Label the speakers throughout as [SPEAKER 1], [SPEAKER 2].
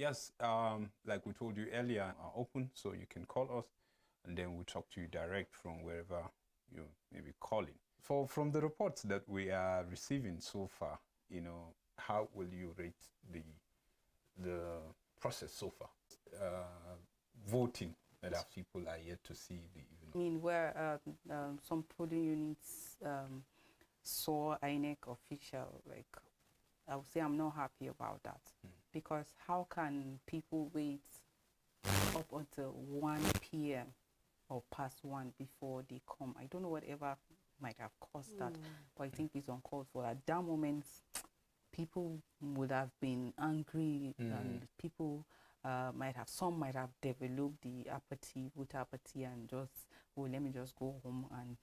[SPEAKER 1] Yes, like we told you earlier, are open, so you can call us, and then we'll talk to you direct from wherever you may be calling. From the reports that we are receiving so far, how will you rate the process so far? Voting that our people are yet to see the.
[SPEAKER 2] I mean, where some polling units saw INEC official, like, I would say I'm not happy about that. Because how can people wait up until 1 p.m. or past 1 before they come? I don't know whatever might have caused that, but I think it's uncalled for. At that moment, people would have been angry, and people some might have developed the apathy, voter apathy, and just, oh, let me just go home, and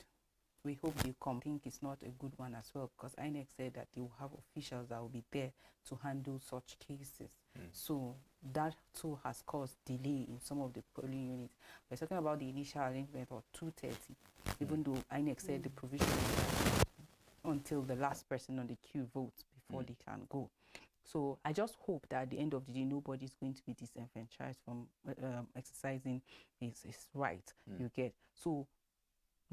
[SPEAKER 2] we hope they come. I think it's not a good one as well, because INEC said that they will have officials that will be there to handle such cases. So that too has caused delay in some of the polling units. We're talking about the initial arrangement of 2:30, even though INEC said the provision is until the last person on the queue votes before they can go. So I just hope that at the end of the day, nobody's going to be disenfranchised from exercising his right. You get. So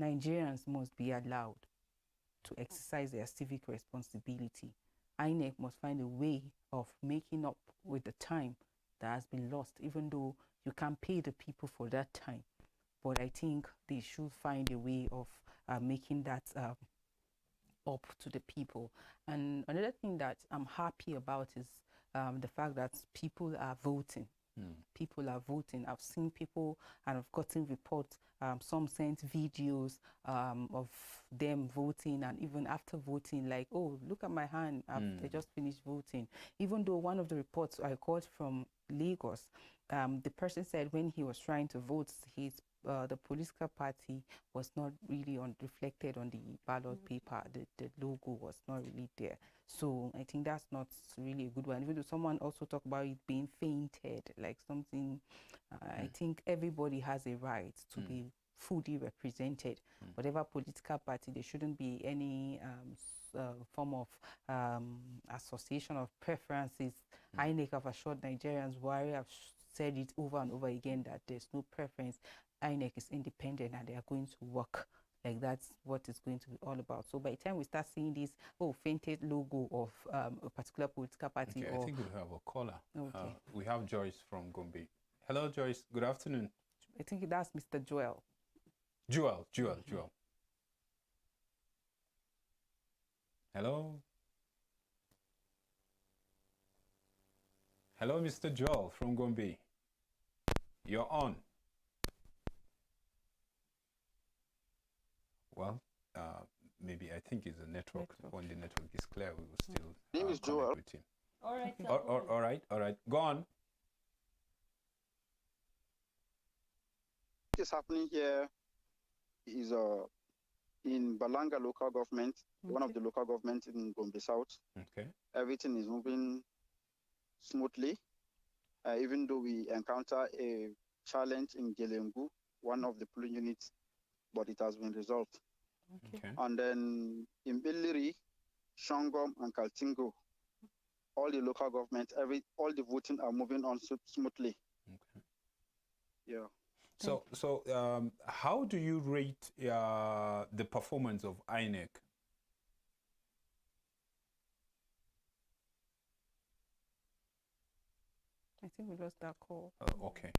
[SPEAKER 2] Nigerians must be allowed to exercise their civic responsibility. INEC must find a way of making up with the time that has been lost, even though you can pay the people for that time. But I think they should find a way of making that up to the people. And another thing that I'm happy about is the fact that people are voting. People are voting. I've seen people, and I've gotten reports. Some sent videos of them voting, and even after voting, like, oh, look at my hand, I just finished voting. Even though one of the reports I got from Lagos, the person said when he was trying to vote, the political party was not really reflected on the ballot paper. The logo was not really there. So I think that's not really a good one. Even though someone also talked about it being fainted, like something, I think everybody has a right to be fully represented. Whatever political party, there shouldn't be any form of association of preferences. INEC have assured Nigerians, Buhari have said it over and over again, that there's no preference. INEC is independent and they are going to work. Like, that's what it's going to be all about. So by the time we start seeing this, fainted logo of a particular political party,
[SPEAKER 1] okay, I think we have a caller.
[SPEAKER 2] Okay.
[SPEAKER 1] We have Joyce from Gombe. Hello, Joyce. Good afternoon.
[SPEAKER 2] I think that's Mr. Joel.
[SPEAKER 1] Joel. Hello. Hello, Mr. Joel from Gombe. You're on. Well, maybe I think it's a network. When the network is clear, we will still
[SPEAKER 3] name is Joel.
[SPEAKER 1] with him.
[SPEAKER 4] All right.
[SPEAKER 1] All right. Go on.
[SPEAKER 3] What is happening here is in Balanga local government, one of the local governments in Gombe South.
[SPEAKER 1] Okay.
[SPEAKER 3] Everything is moving smoothly, even though we encounter a challenge in Gelengu, one of the polling units, but it has been resolved.
[SPEAKER 1] Okay.
[SPEAKER 3] And then in Billiri, Shongom, and Kaltingo, all the local governments, all the voting are moving on smoothly.
[SPEAKER 1] Okay.
[SPEAKER 3] Yeah.
[SPEAKER 1] So how do you rate the performance of INEC?
[SPEAKER 2] I think we lost that call.
[SPEAKER 1] Okay.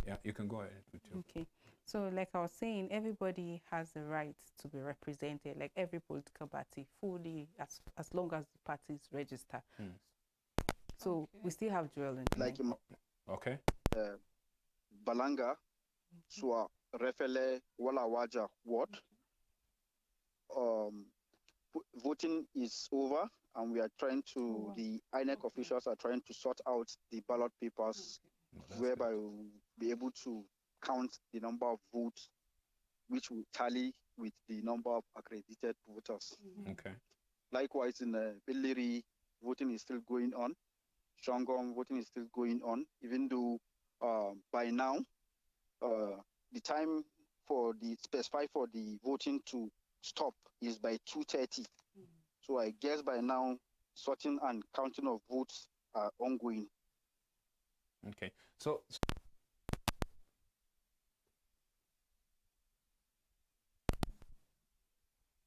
[SPEAKER 1] Yeah, you can go ahead with you.
[SPEAKER 2] Okay. So like I was saying, everybody has the right to be represented, like every political party, fully, as long as the parties register. So we still have Joel in
[SPEAKER 3] Like
[SPEAKER 1] okay.
[SPEAKER 3] Balanga, Swa, Refele, Walawaja ward. Voting is over, and we are trying to, the INEC officials are trying to sort out the ballot papers, whereby we'll be able to count the number of votes, which will tally with the number of accredited voters.
[SPEAKER 1] Okay.
[SPEAKER 3] Likewise, in Billiri, voting is still going on. Shongom, voting is still going on, even though by now, the time for the specified for the voting to stop is by 2:30. So I guess by now, sorting and counting of votes are ongoing.
[SPEAKER 1] Okay. So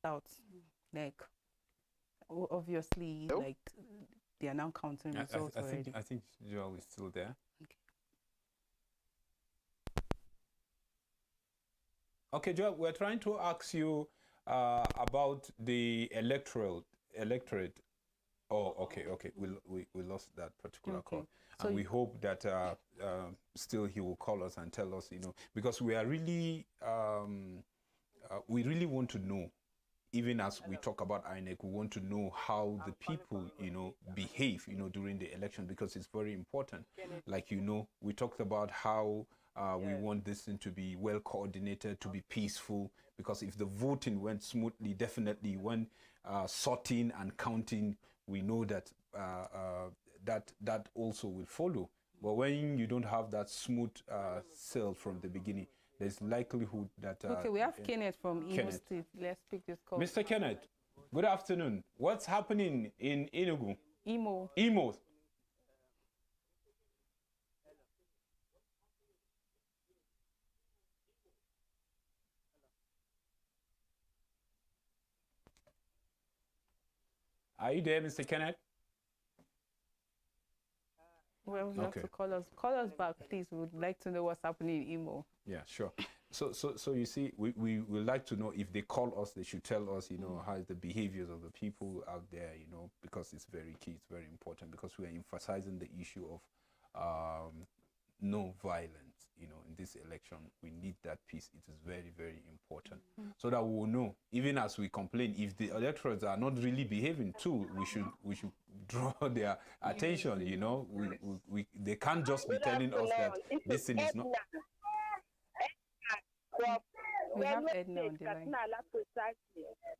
[SPEAKER 2] out, like obviously,
[SPEAKER 3] Hello?
[SPEAKER 2] like they are now counting results already.
[SPEAKER 1] I think Joel is still there. Okay, Joel, we're trying to ask you about the electorate. Oh, okay. We lost that particular
[SPEAKER 2] Okay.
[SPEAKER 1] call,
[SPEAKER 2] So
[SPEAKER 1] and we hope that still he will call us and tell us, because we are really we really want to know. Even as we talk about INEC, we want to know how the people, behave, during the election, because it's very important. Like, we talked about how we want this thing to be well coordinated, to be peaceful, because if the voting went smoothly, definitely when sorting and counting, we know that that also will follow. But when you don't have that smooth sail from the beginning, there's likelihood that...
[SPEAKER 2] okay, we have Kenneth from Imo
[SPEAKER 1] Kenneth.
[SPEAKER 2] State. Let's pick this call.
[SPEAKER 1] Mr. Kenneth, good afternoon. What's happening in Enugu?
[SPEAKER 2] Imo.
[SPEAKER 1] Imo. Are you there, Mr. Kenneth?
[SPEAKER 2] Well, you have
[SPEAKER 1] Okay.
[SPEAKER 2] to call us. Call us back, please. We would like to know what's happening in Imo.
[SPEAKER 1] Yeah, sure. So you see, we would like to know, if they call us, they should tell us, how is the behaviors of the people out there, because it's very key, it's very important, because we are emphasizing the issue of no violence, in this election. We need that peace. It is very, very important. So that we will know, even as we complain, if the electorates are not really behaving too, we should draw their attention, they can't just be telling us that this thing is not...
[SPEAKER 2] We have Edna on the line.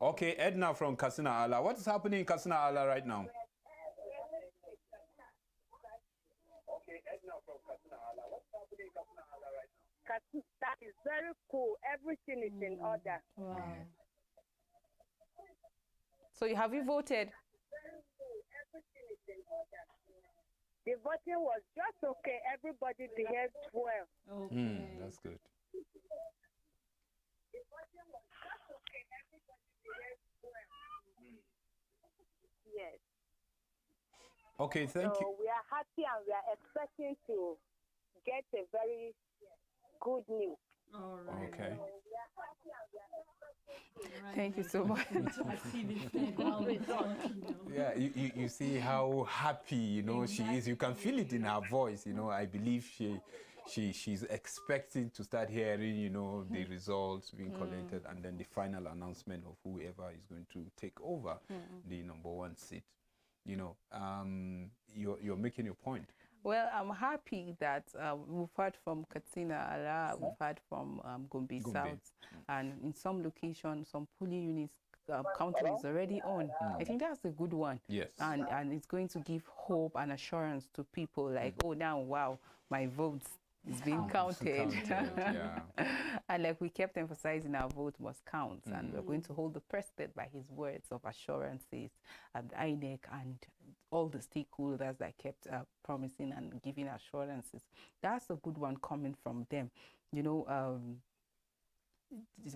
[SPEAKER 1] Okay, Edna from Katsina Ala. What is happening in Katsina Ala right now?
[SPEAKER 4] That is very cool. Everything is in order.
[SPEAKER 2] Wow. So have you voted?
[SPEAKER 4] The voting was just okay. Everybody behaved well.
[SPEAKER 1] That's good.
[SPEAKER 4] The voting was just okay. Everybody behaved well. Yes.
[SPEAKER 1] Okay, thank you.
[SPEAKER 4] So we are happy and we are expecting to get a very good news.
[SPEAKER 5] All right.
[SPEAKER 1] Okay.
[SPEAKER 2] Thank you so much.
[SPEAKER 1] Yeah, you see how happy, she is. You can feel it in her voice, I believe she's expecting to start hearing, the results being collected, and then the final announcement of whoever is going to take over the #1 seat. You're making your point.
[SPEAKER 2] Well, I'm happy that we've heard from Katsina Ala, we've heard from Gombe South, and in some locations, some polling units counting is already on. I think that's a good one.
[SPEAKER 1] Yes.
[SPEAKER 2] And it's going to give hope and assurance to people like, oh, now, wow, my votes is being counted.
[SPEAKER 1] Yeah.
[SPEAKER 2] And like we kept emphasizing, our vote must count, and we're going to hold the president by his words of assurances, and INEC and all the stakeholders that kept promising and giving assurances. That's a good one coming from them. The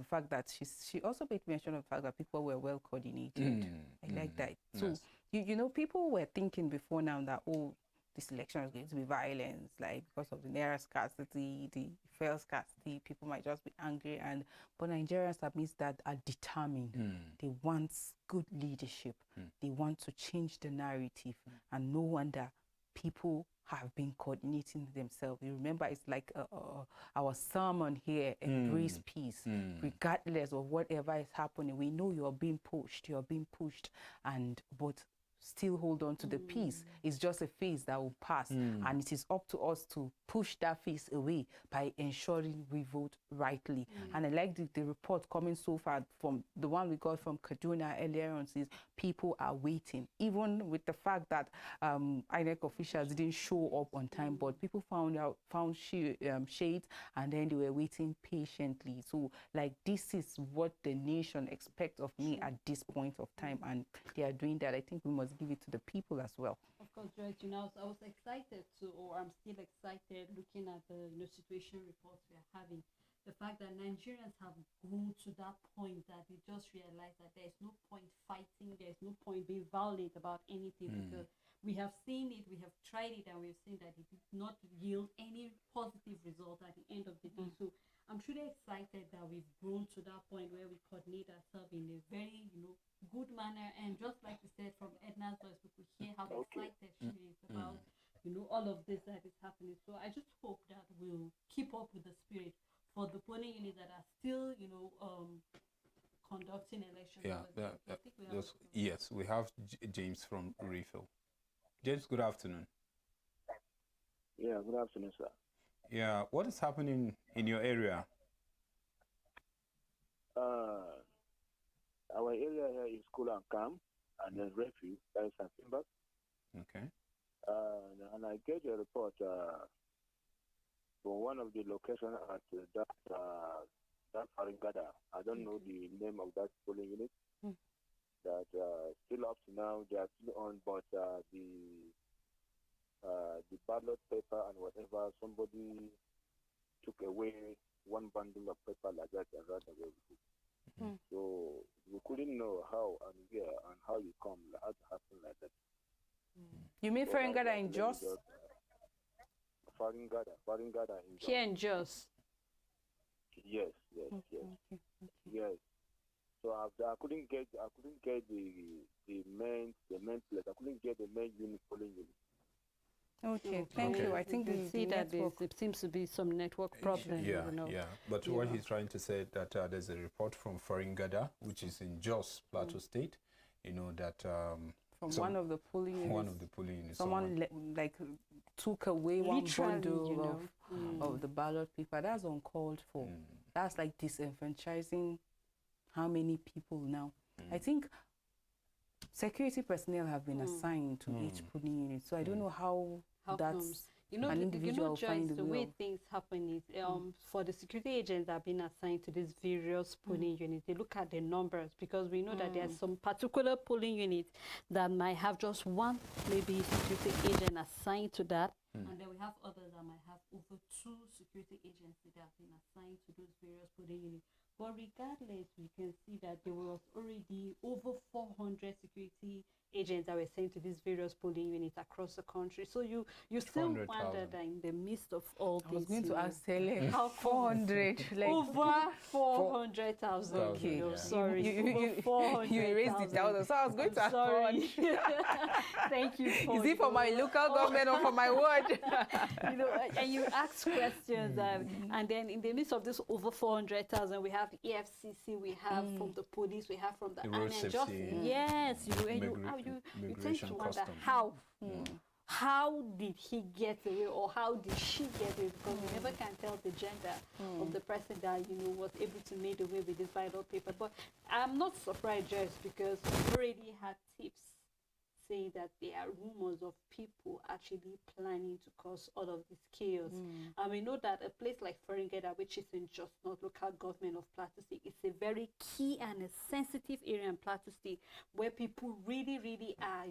[SPEAKER 2] fact that she also made mention of the fact that people were well coordinated. I like that. So
[SPEAKER 1] Yes.
[SPEAKER 2] People were thinking before now that, oh, this election is going to be violence, like because of the naira scarcity, the fuel scarcity, people might just be angry. But Nigerians, amidst that, are determined. They want good leadership. They want to change the narrative, and no wonder people have been coordinating themselves. You remember, it's like our sermon here, embrace peace, regardless of whatever is happening. We know you're being pushed, but still hold on to the peace. It's just a phase that will pass, and it is up to us to push that phase away by ensuring we vote rightly. And I like the report coming so far from the one we got from Kaduna earlier on, says people are waiting, even with the fact that INEC officials didn't show up on time, but people found shades, and then they were waiting patiently. So like, this is what the nation expects of me at this point of time, and they are doing that. I think we must give it to the people as well.
[SPEAKER 5] Of course, Joyce, I was excited or I'm still excited looking at the situation reports we are having. The fact that Nigerians have grown to that point that they just realize that there is no point fighting, there is no point being violent about anything because we have seen it, we have tried it, and we've seen that it did not yield any positive result at the end of the day. So I'm truly excited that we've grown to that point where we coordinate ourselves in a very, good manner. And just like we said from Edna's voice, we could hear how excited she is about, all of this that is happening. So I just hope that we'll keep up with the spirit for the polling units that are still, conducting elections.
[SPEAKER 1] Yes, we have James from Refill. James, good afternoon.
[SPEAKER 6] Yeah, good afternoon, sir.
[SPEAKER 1] Yeah, what is happening in your area?
[SPEAKER 6] Our area here is cool and calm, and there's refuge, that is St. Finbarr.
[SPEAKER 1] Okay.
[SPEAKER 6] And I get a report from one of the locations at that Faringada. I don't know the name of that polling unit. That still up to now they are still on, but the ballot paper and whatever, somebody took away one bundle of paper like that and ran away with it. So we couldn't know how and where and how you come, how to happen like that.
[SPEAKER 2] You mean Faringada in Jos?
[SPEAKER 6] Faringada in Jos.
[SPEAKER 5] Here in Jos.
[SPEAKER 6] Yes. Yes. So I couldn't get the main place. I couldn't get the main unit polling unit.
[SPEAKER 2] Okay, thank you. I think
[SPEAKER 5] we see that there seems to be some network problem.
[SPEAKER 1] Yeah. But what he's trying to say that there's a report from Faringada, which is in Jos, Plateau State. That
[SPEAKER 2] from one of the polling units. Someone took away one bundle of the ballot paper. That's uncalled for. That's like disenfranchising how many people now. I think security personnel have been assigned to each polling unit, so I don't know how that's an individual find
[SPEAKER 5] the way things happen is for the security agents that have been assigned to these various polling units, they look at the numbers because we know that there are some particular polling units that might have just one maybe security agent assigned to that, and then we have others that might have over 2 security agents that have been assigned to those various polling units. But regardless, we can see that there was already over 400 security agents that were sent to these various polling units across the country. So you still wonder that in the midst of all this.
[SPEAKER 2] I was going to ask Tele,
[SPEAKER 5] how
[SPEAKER 2] 400,
[SPEAKER 5] over 400,000.
[SPEAKER 2] Okay,
[SPEAKER 5] sorry,
[SPEAKER 2] you erased it out. So I was going to ask 400.
[SPEAKER 5] Thank you.
[SPEAKER 2] Is it for my local government or for my ward?
[SPEAKER 5] And you ask questions, and then in the midst of this over 400,000, we have the EFCC, we have from the police, we have from the army. Yes, you tend to wonder how did he get away or how did she get away, because we never can tell the gender of the person that was able to make away with this ballot paper. But I'm not surprised, just because we already had tips saying that there are rumors of people actually planning to cause all of this chaos. And we know that a place like Faringada, which is in Jos North local government of Plateau State, is a very key and a sensitive area in Plateau State where people really are,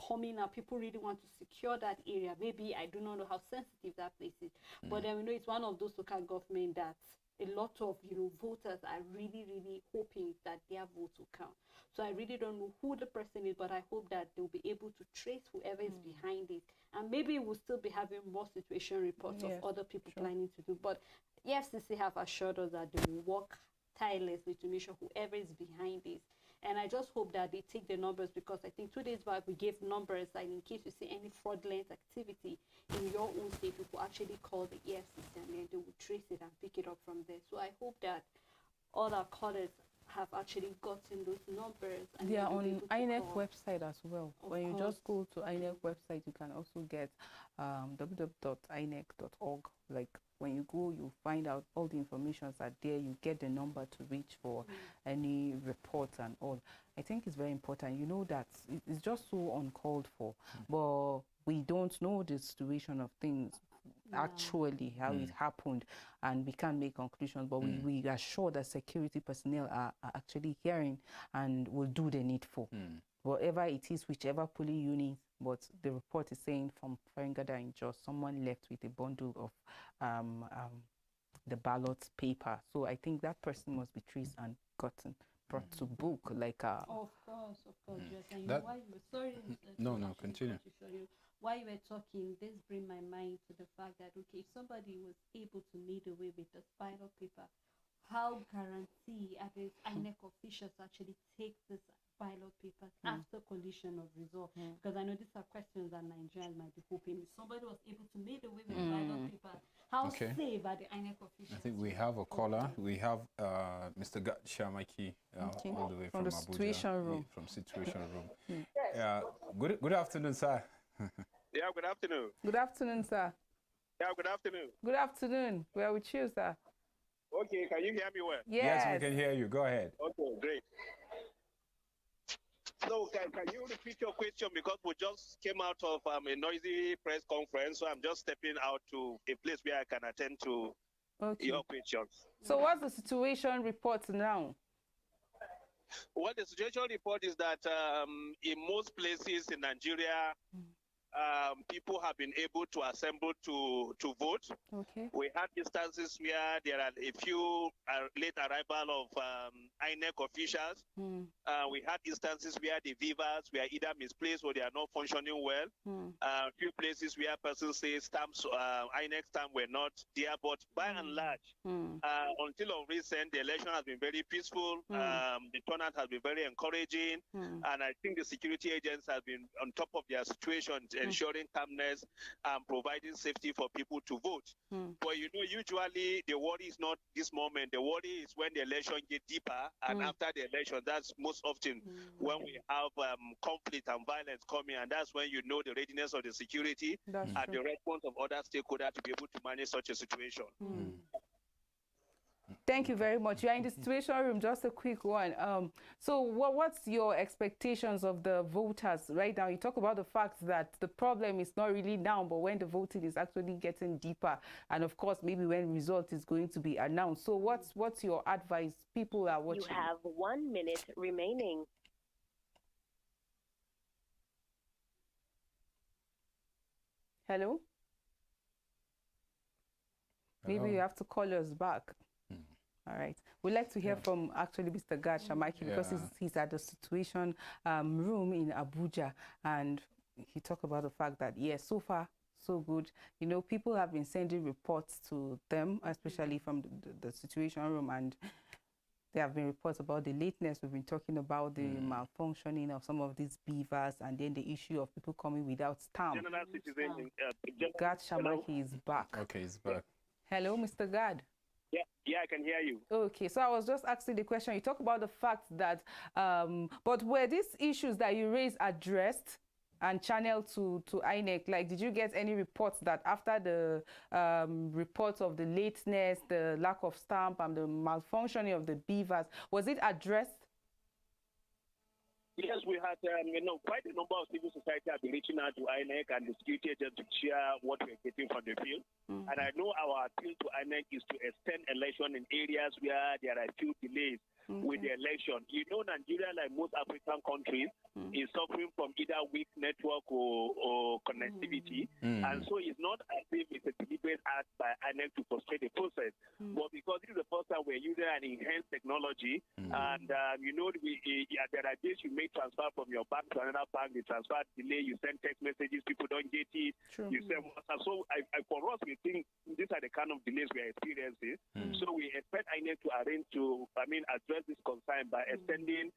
[SPEAKER 5] coming up. People really want to secure that area. Maybe I do not know how sensitive that place is, but then we know it's one of those local government that a lot of voters are really hoping that their votes will count. So I really don't know who the person is, but I hope that they'll be able to trace whoever is behind it. And maybe we'll still be having more situation reports of other people planning to do. But EFCC have assured us that they will work tirelessly to make sure whoever is behind this. And I just hope that they take the numbers, because I think 2 days back we gave numbers, and in case you see any fraudulent activity in your own state, you will actually call the EFCC and then they will trace it and pick it up from there. So I hope that all our callers have actually gotten those numbers. And
[SPEAKER 2] they are on INEC website as well. When you just go to INEC website, you can also get www.inec.org. Like when you go, you find out all the information are there. You get the number to reach for any reports and all. I think it's very important. You know that it's just so uncalled for, but we don't know the situation of things. Actually how it happened, and we can't make conclusions, but we are sure that security personnel are actually hearing and will do the needful. Whatever it is, whichever polling unit But the report is saying from Farangada in Jos, someone left with a bundle of the ballot paper. So I think that person must be traced and brought to book, like
[SPEAKER 5] Of course, yes. And you know why you were sorry.
[SPEAKER 1] No, continue.
[SPEAKER 5] While you were talking, this bring my mind to the fact that if somebody was able to make away with the ballot paper, how guarantee at least INEC officials actually take this ballot paper after collision of result? Because I know these are questions that Nigerians might be hoping. If somebody was able to make away with the ballot paper, how safe are the INEC officials?
[SPEAKER 1] I think we have a caller. We have Mr. Gad Shamaki all the way from
[SPEAKER 2] the
[SPEAKER 1] Abuja.
[SPEAKER 2] Situation Room.
[SPEAKER 1] From Situation Room. Good afternoon, sir.
[SPEAKER 7] Yeah, good afternoon.
[SPEAKER 2] Good afternoon, sir.
[SPEAKER 7] Yeah, good afternoon.
[SPEAKER 2] Good afternoon. We are with you, sir.
[SPEAKER 7] Okay, can you hear me well?
[SPEAKER 2] Yes,
[SPEAKER 1] we can hear you. Go ahead.
[SPEAKER 7] Okay, great. So can you repeat your question, because we just came out of a noisy press conference, so I'm just stepping out to a place where I can attend to your questions.
[SPEAKER 2] So what's the situation report now?
[SPEAKER 7] Well, the situation report is that in most places in Nigeria, people have been able to assemble to vote.
[SPEAKER 2] Okay.
[SPEAKER 7] We had instances where there are a few late arrival of INEC officials. We had instances where the Vivas were either misplaced or they are not functioning well. A few places where persons say stamps, INEC stamps were not there, but by and large, until of recent, the election has been very peaceful. The turnout has been very encouraging, and I think the security agents have been on top of their situation, ensuring calmness and providing safety for people to vote. But you know, usually the worry is not this moment. The worry is when the election gets deeper, and after the election, that's most often when we have conflict and violence coming, and that's when you know the readiness of the security and the response of other stakeholders to be able to manage such a situation.
[SPEAKER 2] Thank you very much. You are in the Situation Room. Just a quick one. So what's your expectations of the voters right now? You talk about the fact that the problem is not really now, but when the voting is actually getting deeper, and of course, maybe when result is going to be announced. So what's your advice? People are watching.
[SPEAKER 4] You have 1 minute remaining.
[SPEAKER 2] Hello? Maybe you have to call us back. All right. We'd like to hear from actually Mr. Gad Shamaki, because he's at the Situation Room in Abuja, and he talked about the fact that, yes, so far, so good. You know, people have been sending reports to them, especially from the Situation Room, and there have been reports about the lateness. We've been talking about the malfunctioning of some of these beavers, and then the issue of people coming without stamp. Gad Shamaki is back.
[SPEAKER 1] Okay, he's back.
[SPEAKER 2] Hello, Mr. Gad.
[SPEAKER 7] Yeah, I can hear you.
[SPEAKER 2] Okay, so I was just asking the question. You talk about the fact that, but were these issues that you raised addressed and channeled to INEC? Like, did you get any reports that after the reports of the lateness, the lack of stamp, and the malfunctioning of the beavers, was it addressed?
[SPEAKER 7] Yes, we had quite a number of civil society have been reaching out to INEC and the security agents to share what we're getting from the field. And I know our appeal to INEC is to extend election in areas where there are few delays with the election. You know, Nigeria, like most African countries, is suffering from either weak network or connectivity. And so it's not as if it's a deliberate act by INEC to frustrate the process. But because this is the first time we're using an enhanced technology, and you know, there are days you make transfer from your bank to another bank, the transfer delay, you send text messages, people don't get it, you send WhatsApp. So for us, we think these are the kind of delays we are experiencing. So we expect INEC to address this concern by extending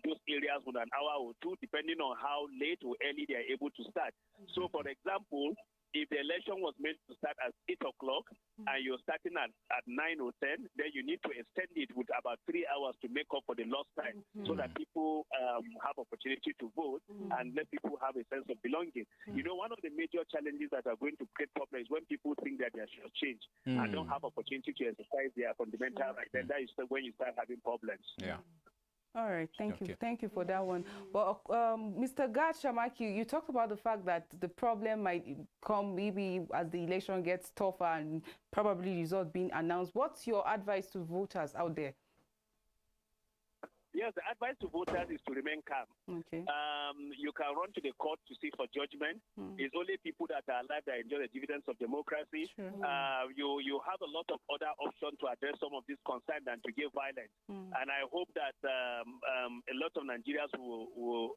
[SPEAKER 7] those areas with an hour or two, depending on how late or early they are able to start. So for example, if the election was meant to start at 8 o'clock and you're starting at 9 or 10, then you need to extend it with about 3 hours to make up for the lost time, so that people have opportunity to vote and let people have a sense of belonging. You know, one of the major challenges that are going to create problems is when people think that they are shortchanged and don't have opportunity to exercise their fundamental right. Then that is when you start having problems.
[SPEAKER 1] Yeah.
[SPEAKER 2] All right, thank you. Thank you for that one. But Mr. Gad Shamaki, you talked about the fact that the problem might come maybe as the election gets tougher and probably results being announced. What's your advice to voters out there?
[SPEAKER 7] Yes, the advice to voters is to remain calm.
[SPEAKER 2] Okay.
[SPEAKER 7] You can run to the court to seek for judgment. It's only people that are alive that enjoy the dividends of democracy.
[SPEAKER 2] Sure.
[SPEAKER 7] You have a lot of other options to address some of these concerns than to give violence. And I hope that a lot of Nigerians will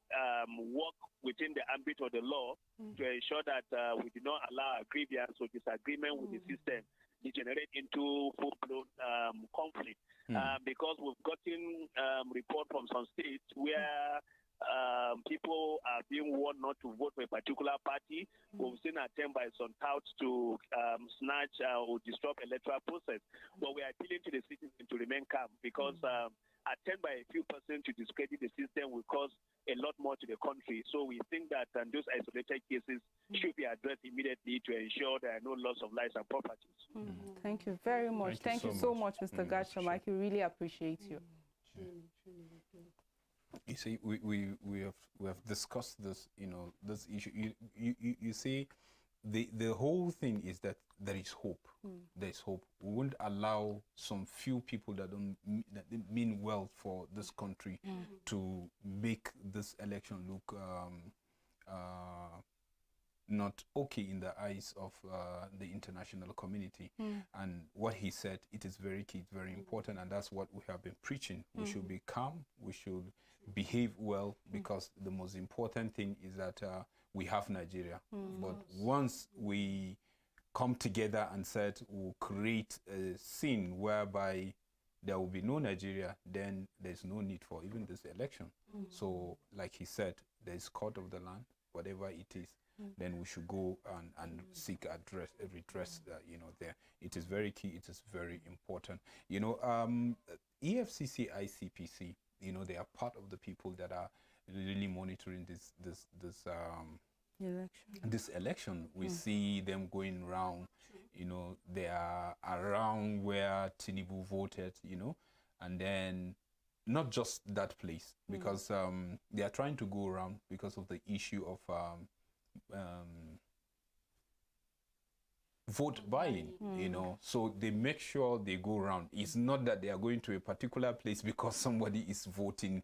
[SPEAKER 7] work within the ambit of the law to ensure that we do not allow grievance or disagreement with the system degenerate into full-blown conflict. Because we've gotten report from some states where people are being warned not to vote for a particular party. We've seen attempt by some touts to snatch or disrupt electoral process. But we are appealing to the citizens to remain calm because attempt by a few persons to discredit the system will cause a lot more to the country. So we think that those isolated cases should be addressed immediately to ensure there are no loss of lives and properties.
[SPEAKER 2] Thank you very much. Thank you so much, Mr. Gacham. I really appreciate you.
[SPEAKER 1] You see, we have discussed this, this issue. You see, the whole thing is that there is hope. There is hope. We won't allow some few people that mean well for this country to make this election look not okay in the eyes of the international community. And what he said, it is very key, very important, and that's what we have been preaching. We should be calm, we should behave well, because the most important thing is that we have Nigeria. But once we come together and said we'll create a scene whereby there will be no Nigeria, then there's no need for even this election. So like he said, there's court of the land, whatever it is, then we should go and seek redress there. It is very key, it is very important. EFCC, ICPC, they are part of the people that are really monitoring this election. We see them going around, they are around where Tinubu voted, and then not just that place, because they are trying to go around because of the issue of vote buying, so they make sure they go around. It's not that they are going to a particular place because somebody is voting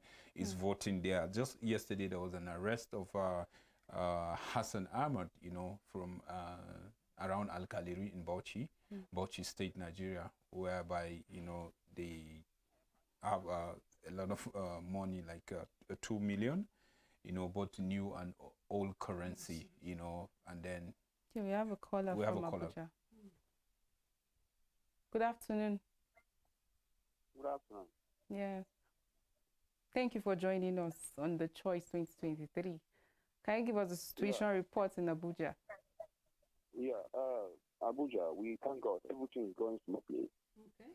[SPEAKER 1] there. Just yesterday there was an arrest of Hassan Ahmad, from around Al-Kaliri in Bauchi State, Nigeria, whereby they have a lot of money, like 2 million, both new and old currency, and then
[SPEAKER 2] we have a caller from Abuja. Good afternoon.
[SPEAKER 6] Good afternoon.
[SPEAKER 2] Yes. Thank you for joining us on The Choice 2023. Can you give us a situation report in Abuja?
[SPEAKER 6] Yeah, Abuja, we thank God everything is going smoothly. Okay.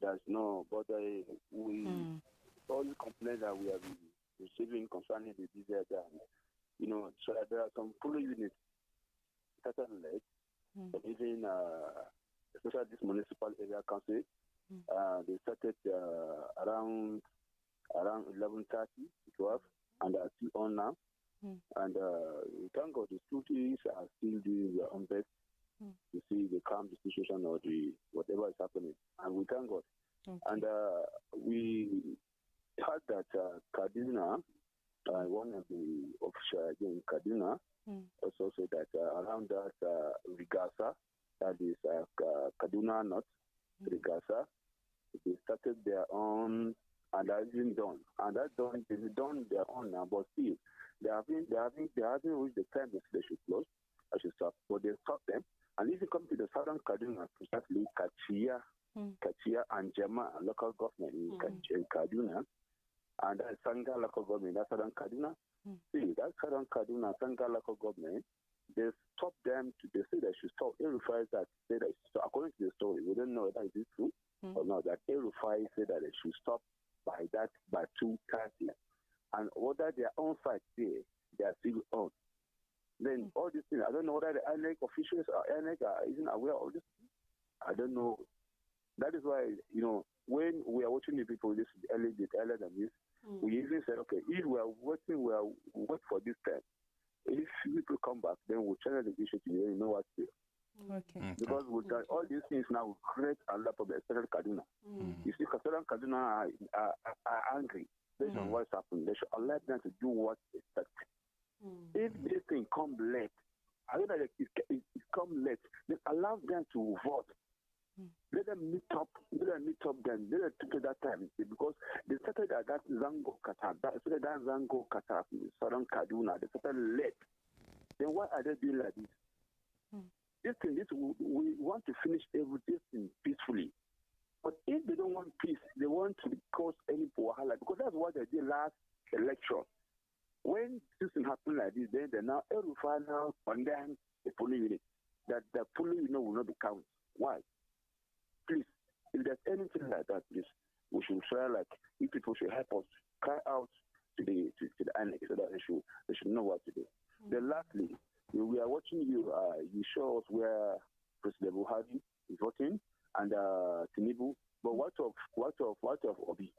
[SPEAKER 6] There's no, but we all the complaints that we have been receiving concerning the diesel, so there are some polling units started late, but even especially this municipal area council, they started around 11:30, 12, and are still on now. And we thank God the securities are still doing their own best to see the calm the situation or the whatever is happening, and we thank God. Okay. And we heard that Kaduna, one of the officials in Kaduna, also said that around that Rigasa, that is Kaduna North, Rigasa, they started their own, and that isn't done. And that done, they've done their own now, but still, they haven't reached the time that they should close, I should stop, but they stopped them. And if you come to the southern Kaduna, precisely Kachia and Jema local government in Kaduna, and that Sanga local government, that's southern Kaduna. See, that southern Kaduna, Sanga local government, they stopped them, they say they should stop. El-Rufai that say that, according to the story, we don't know whether it is true or not, that El-Rufai said that they should stop by 2:30. And whether their own side there, they are still on. Then all these things, I don't know whether the INEC officials or INEC isn't aware of this. I don't know. That is why, when we are watching the people this earlier than this, we even said, okay, if we are waiting, we'll wait for this time. If people come back, then we'll channel the issue to you know what to do.
[SPEAKER 2] Okay.
[SPEAKER 6] Because all these things now will create a lot of the Kaduna. You see, Kaduna are angry. based on what's happened. They should allow them to do what they expect. If this thing comes late, I know that it comes late, then allow them to vote. Let them meet up then. Let them take that time. Because they started at that Zango Qatar, Southern Kaduna, they started late. Then why are they doing like this? We want to finish everything peacefully. But if they don't want peace, they want to cause any wahala, because that's what they did last election. When this thing happened like this, then they now now condemn the polling unit. That the polling unit will not be counted. Why? Please, if there's anything like that, please, we should try, like, if people should help us cry out to the INEC so that they should know what to do. Then lastly, we are watching you. You show us where President Buhari is voting and Tinubu. But what of Obi?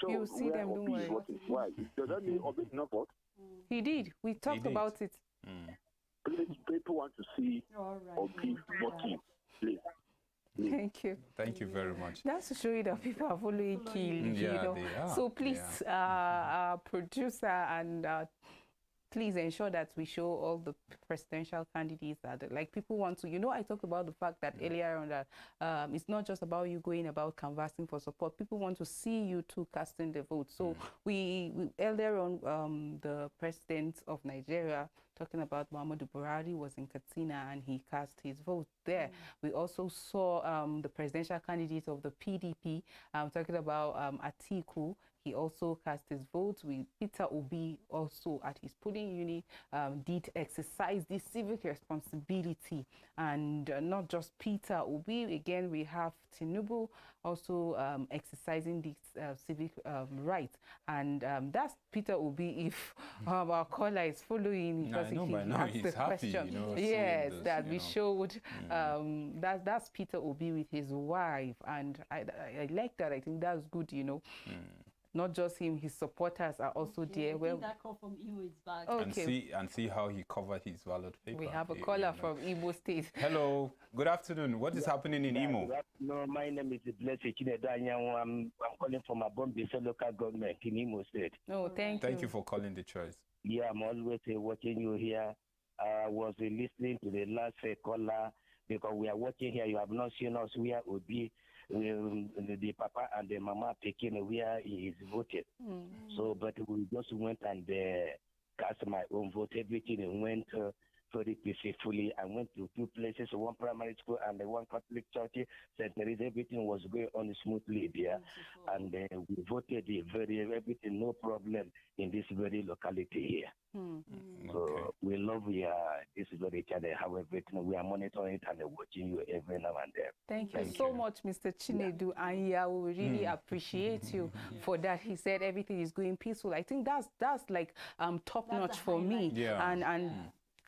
[SPEAKER 2] You see them, don't worry.
[SPEAKER 6] Why? Does that mean Obi did not vote?
[SPEAKER 2] He did. We talked about it.
[SPEAKER 6] People want to see Obi voting. Please.
[SPEAKER 2] Thank you.
[SPEAKER 1] Thank you very much.
[SPEAKER 2] That's to show you that people are following Kill, you know. So please, producer and please ensure that we show all the presidential candidates that, like, people want to, you know, I talked about the fact that earlier on that it's not just about you going about canvassing for support. People want to see you too casting the vote. So we earlier on, the president of Nigeria, talking about Muhammadu Buhari, was in Katsina and he cast his vote there. We also saw the presidential candidate of the PDP, talking about Atiku. He also cast his vote. With Peter Obi also at his polling unit did exercise this civic responsibility. And not just Peter Obi, again we have Tinubu also exercising this civic right. And that's Peter Obi, if our caller is following, because he asked the question.
[SPEAKER 1] You know,
[SPEAKER 2] yes,
[SPEAKER 1] this,
[SPEAKER 2] that we showed that's Peter Obi with his wife. And I like that. I think that's good, you know. Not just him, his supporters are also there.
[SPEAKER 5] Well, that call from Imo is back.
[SPEAKER 1] Okay. And see how he covered his ballot paper.
[SPEAKER 2] We have a caller from Imo State.
[SPEAKER 1] Hello, good afternoon. What is happening in Imo?
[SPEAKER 8] No, my name is Blessed Chinedu. I'm calling from Abombi local government in Imo State.
[SPEAKER 2] No, thank you.
[SPEAKER 1] Thank you for calling the choice.
[SPEAKER 8] Yeah, I'm always watching you here. I was listening to the last caller, because we are watching here. You have not seen us. We are Obi. The papa and the mama taking where he is voted. So, but we just went and cast my own vote. Everything went very peacefully. I went to two places, one primary school and one Catholic church. St. Teresa, everything was going on smoothly there. And we voted everything, no problem in this very locality here. So we love this very channel, how everything, we are monitoring it and watching you every now and then.
[SPEAKER 2] Thank you so much, Mr. Chinedu. And yeah, we really appreciate you for that. He said everything is going peaceful. I think that's like top notch for me. And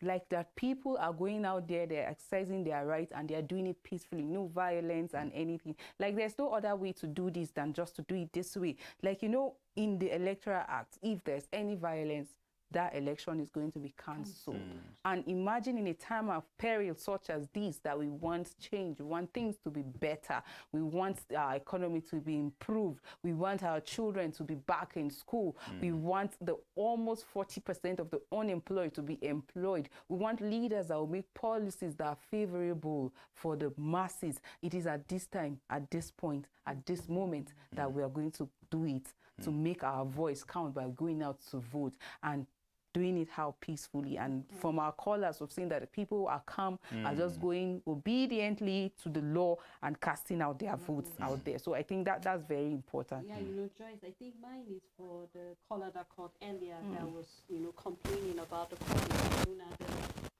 [SPEAKER 2] like that people are going out there, they're exercising their rights and they're doing it peacefully, no violence and anything. Like, there's no other way to do this than just to do it this way. Like, you know, in the Electoral Act, if there's any violence, that election is going to be cancelled. And imagine in a time of peril such as this, that we want change, we want things to be better, we want our economy to be improved, we want our children to be back in school, we want the almost 40% of the unemployed to be employed, we want leaders that will make policies that are favorable for the masses. It is at this time, at this point, at this moment that we are going to do it, to make our voice count by going out to vote and doing it how peacefully. And from our callers, we've seen that the people are calm, are just going obediently to the law and casting out their votes out there. So I think that's very important.
[SPEAKER 5] Yeah, you know, Joyce, I think mine is for the caller that called earlier that was, you know, complaining about the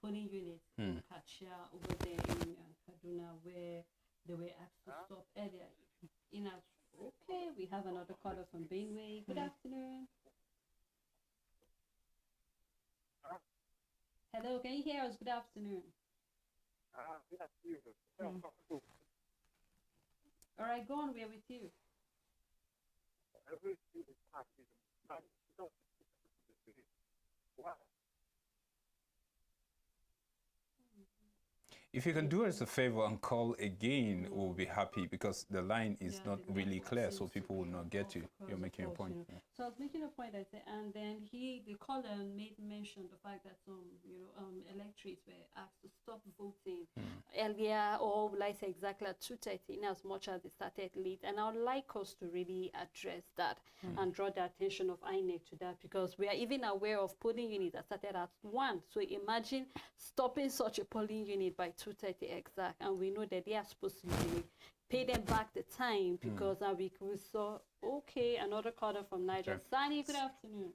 [SPEAKER 5] polling unit in Kachia over there in Kaduna, where they were asked to stop earlier. Okay, we have another caller from Benway. Good afternoon. Hello, can you hear us? Good afternoon. All right, go on, we're with you.
[SPEAKER 1] If you can do us a favor and call again, we'll be happy because the line is not really clear, so people will not get you. You're making a point.
[SPEAKER 5] So I was making a point, and then the caller made mention the fact that some, electorates were asked to stop voting earlier, or will I say exactly at 2:30, in as much as they started late. And I would like us to really address that and draw the attention of INEC to that, because we are even aware of polling units that started at 1. So imagine stopping such a polling unit by 2:30 exact, and we know that they are supposed to pay them back the time, because we saw, okay, another caller from Niger.
[SPEAKER 1] Sure.
[SPEAKER 5] Sani, good afternoon.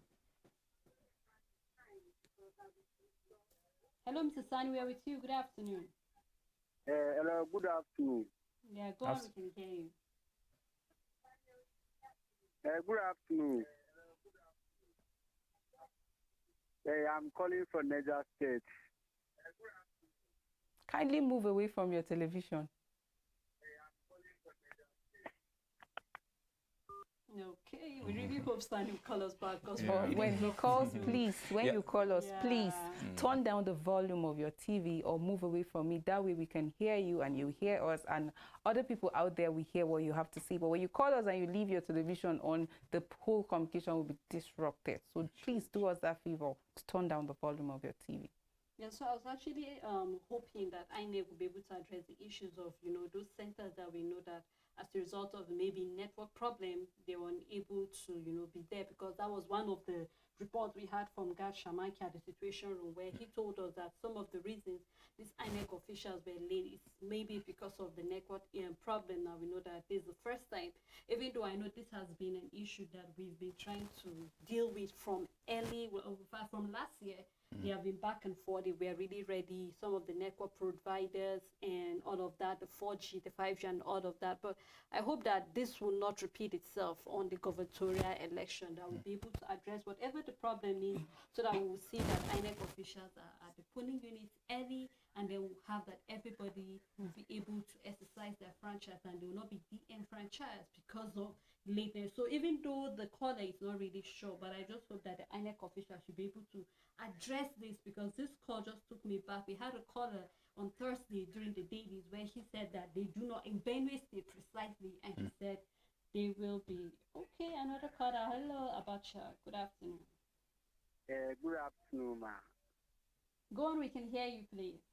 [SPEAKER 5] Hello, Mr. Sani, we are with you. Good afternoon.
[SPEAKER 6] Hello, good afternoon.
[SPEAKER 5] Yeah, go on, we can hear you.
[SPEAKER 6] Good afternoon. I'm calling from Niger State.
[SPEAKER 2] Kindly move away from your television.
[SPEAKER 5] Okay, we really hope Sani will call us back.
[SPEAKER 2] When he calls, please, you call us, please turn down the volume of your TV or move away from it. That way we can hear you and you hear us, and other people out there, we hear what you have to say. But when you call us and you leave your television on, the whole communication will be disrupted. So please do us that favor, to turn down the volume of your TV.
[SPEAKER 5] Yeah, so I was actually hoping that INEC will be able to address the issues of, those centers that we know that as a result of maybe network problem, they were unable to, be there, because that was one of the reports we had from Gad Shamaki at the Situation Room, where he told us that some of the reasons these INEC officials were late is maybe because of the network problem. Now we know that this is the first time, even though I know this has been an issue that we've been trying to deal with from from last year. They have been back and forth. They were really ready. Some of the network providers and all of that, the 4G, the 5G, and all of that. But I hope that this will not repeat itself on the gubernatorial election. That we'll be able to address whatever the problem is, so that we will see that INEC officials are at the polling units early, and then we'll have that everybody will be able to exercise their franchise, and they will not be de-enfranchised because of lateness. So even though the caller is not really sure, but I just hope that the INEC officials should be able to address this, because this call just took me back. We had a caller on Thursday during the dailies where he said that they do not, in Benue State precisely, and he said they will be. Okay, another caller. Hello, Abacha. Good afternoon.
[SPEAKER 6] Good afternoon, ma.
[SPEAKER 5] Go on, we can hear you, please.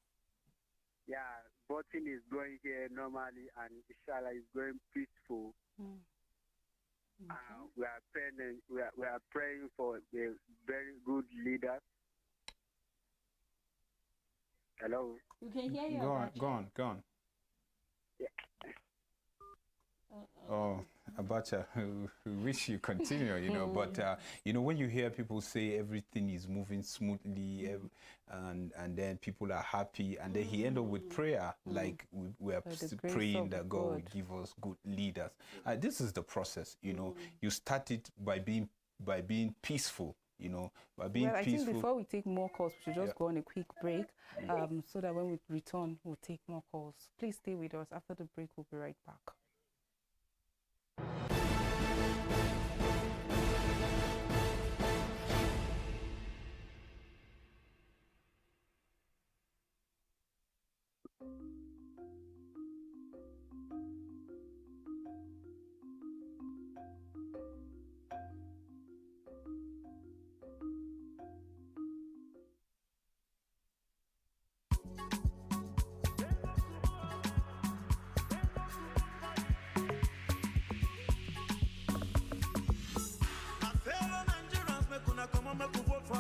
[SPEAKER 6] Yeah, voting is going here normally, and inshallah is going peaceful.
[SPEAKER 5] Okay.
[SPEAKER 6] We are praying. We are praying for the very good leaders. Hello.
[SPEAKER 5] You can hear you.
[SPEAKER 1] Go on.
[SPEAKER 6] Yeah.
[SPEAKER 1] Oh, Abacha, we wish you continue, but, when you hear people say everything is moving smoothly and then people are happy, and then he ended up with prayer, like we are praying that God will give us good leaders. This is the process, you start it by being peaceful. By being peaceful. I think
[SPEAKER 2] before we take more calls, we should just go on a quick break, so that when we return, we'll take more calls. Please stay with us. After the break, we'll be right back.
[SPEAKER 9] Come on, make we vote for